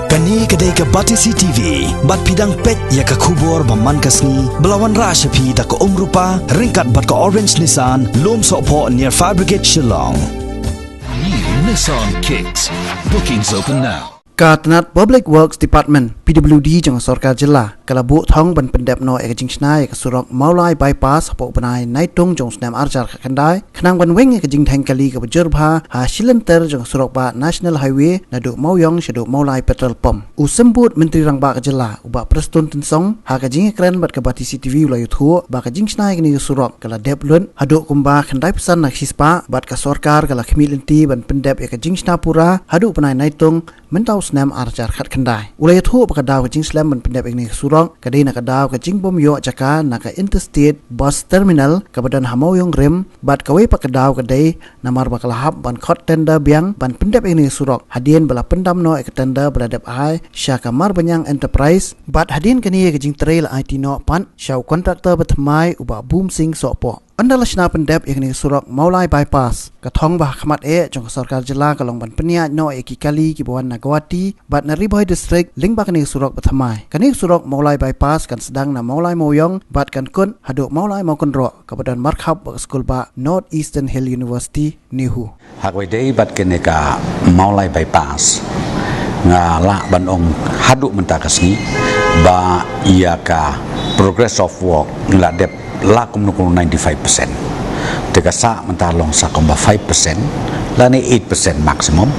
Kani kedai ke Batisi TV, bat pidang pet ya ke kubur baman kasni, belawan rasyapi da ke rupa, ringkat bat ke Orange Nissan, lom sokpo near Fire Brigade Shillong. New Nissan Kicks. Bookings open now. Katanat Public Works Department PWD jang Sarkar Jilla kalabu thong ban pendep no ekajing snai ka surok maulai bypass po banai naitung jong snam arjar khandai khnang ban weng ekajing thangkali ka bajur bha ha shilenter jong surok ba National Highway nadu mauyong shadu maulai petrol pump usembut menteri rang ba ka jilla uba prestun tensong ha kajing kren bat ka Batisi TV ulai thu ba kajing snai ni surok kala deplun hadu kumba khandai pesan nak sispa bat ka sarkar kala khmilenti ban pendep ekajing snapura hadu banai naitung mentau snam arjar khat khandai ulai thu ka daw ka jing slam ban pendep ini surong kadai nak daw ka jing bom yo jaka naka interstate bus terminal ka badan hamawyong rem bat ka we pa ka daw kadai namar bakalahap ban khot tender biang ban pendep ini surok hadien bala pendam no ek tender beladap ai syaka mar banyang enterprise bat hadien kani ka jing trail IT no pan syau kontraktor batmai uba boom sing sopo Andala shna pendep yakni surok maulai bypass kathong bah khamat jong sarkar jilla kalong ban penia no eki kali ki bawan Nagawati bat Naribhoi district lingba kani surok bathamai kani surok maulai bypass kan sedang na maulai moyong bat kan kun haduk maulai maukon ro kabadan markhap school ba North Eastern Hill University Nihu hakwai dei bat kene ka maulai bypass nga la ban ong haduk mentakasni ba ia ka progress of work la dep lakum nukul 95%. Teka sa mentalong sa kumba 5%, lani 8% maximum.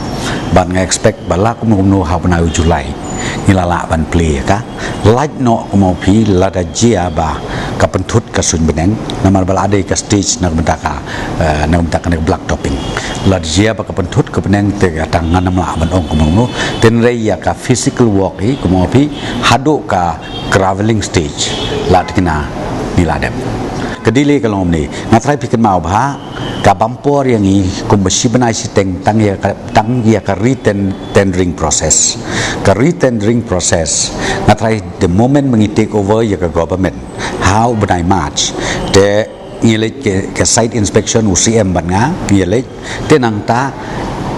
But nga expect ba lakum nukul hau na Julai ngilala ban play ka. Light no kumopi lada jia ba kapentut kasun beneng namar bala ade ka stage nagbentaka black topping. Lada jia ba kapentut ka beneng tega tangan namla ban ong kumunu ten reya ka physical walk kumopi hadu ka traveling stage la tikina niladem kedile kalom ni ngatrai pikir mau bah ka bampor yang i kumbeshi benai siteng tang ya ka retendering process ngatrai the moment mengi take over ya ka government how benai march de ngilet ke site inspection UCM ban nga ngilet tenang ta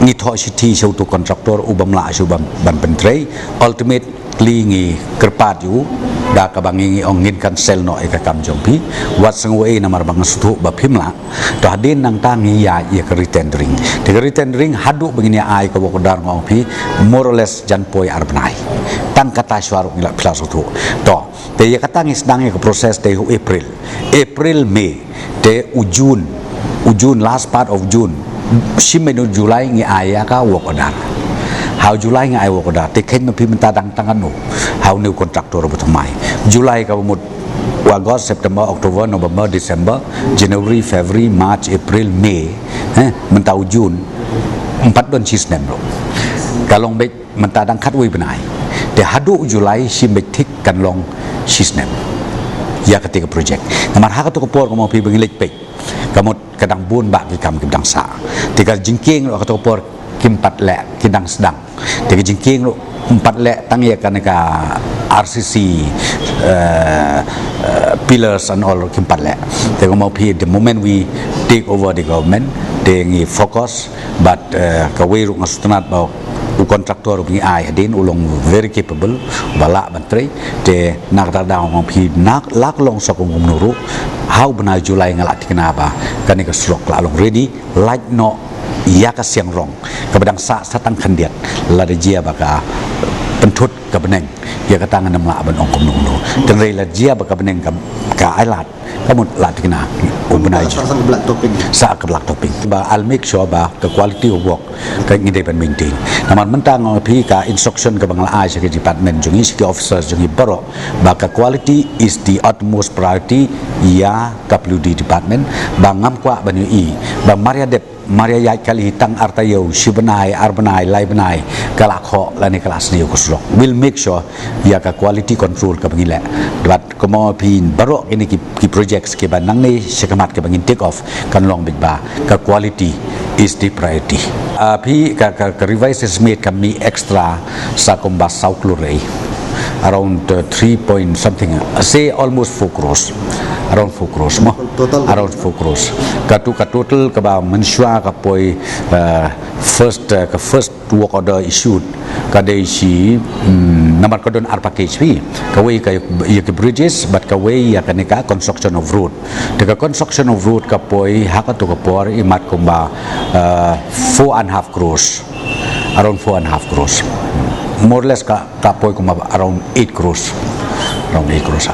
ngi tho city show to contractor ubamla shu ban pentrei ultimate lingi kerpat yu da ka bangi ongin cancel no eka kam jompi wat sengwe namar bang sutu ba phimla to hadin nang tangi ya ka retendering de retendering hadu begini ai ka bokdar ngopi more or less jan poi arbnai tang kata swaru ngila plas sutu to de ya kata ngi sedang ke proses de April May de ujun last part of June shimenu July ngi aya ka wokdar how July nga ay wakoda teken no pimenta dang tangano how new contractor butamai July ka bumut August September October November December January February March April May mentau June 4 bulan sisnem ro kalong bet menta dang khat wi benai de hadu July simbetik kan long sisnem ya ketika project namar ha ka to por ko mo pi bengilek pe kamot kadang bun ba ki kam kadang sa tiga jingking ro ka to por kimpat le kidang sedang tiga jingking lo 4 le tang ya kan ka RCC pillars and all kimpat le they go mau the moment we take over the government they ngi focus but ka we ru ngastunat ba u kontraktor ngi ai hadin ulong very capable bala bantri te nak da daw mau nak lak long sokong nuru how bena Julai ngalak kenapa kan ka slok la long ready like no ia ka siang rong kabadang sa satang kandiat la de jia baka pentut ka beneng ia ka tangan namla ban ong kom nungno ten rei la jia baka beneng ka ailat kamut lat kena ubnai sa ka black topping ba I'll make sure ba the quality of work ka ngide ban maintain naman mentang pi ka instruction ka bangla ai sa department jungi security officers jungi baro ba ka quality is the utmost priority ya WD department ba ngam kwa ban i ba Maria yai kali hitang artayo shibenai arbenai laibenai kalakho lani kelas ni kuslo will make sure ya ka quality control ka bangile but komo pin barok ini ki projects ke banang ni sekamat ke bangin take off kan long big ba ka quality is the priority pi ka revise estimate kami extra sa kumbas sauklurei around 3 point something, say almost 4 crores. Around 4 crores mo. Total. Around 4 crores. Ka total ka ba mensua ka poi first work order issued ka dei si naman ko don ar package fee ka way ka bridges but ka way ka nika construction of road. The construction of road ka poi haka to ka por imat ko ba 4.5 crores. Around 4.5 crores. More or less ka poi ko around 8 crores. Around 8 crores.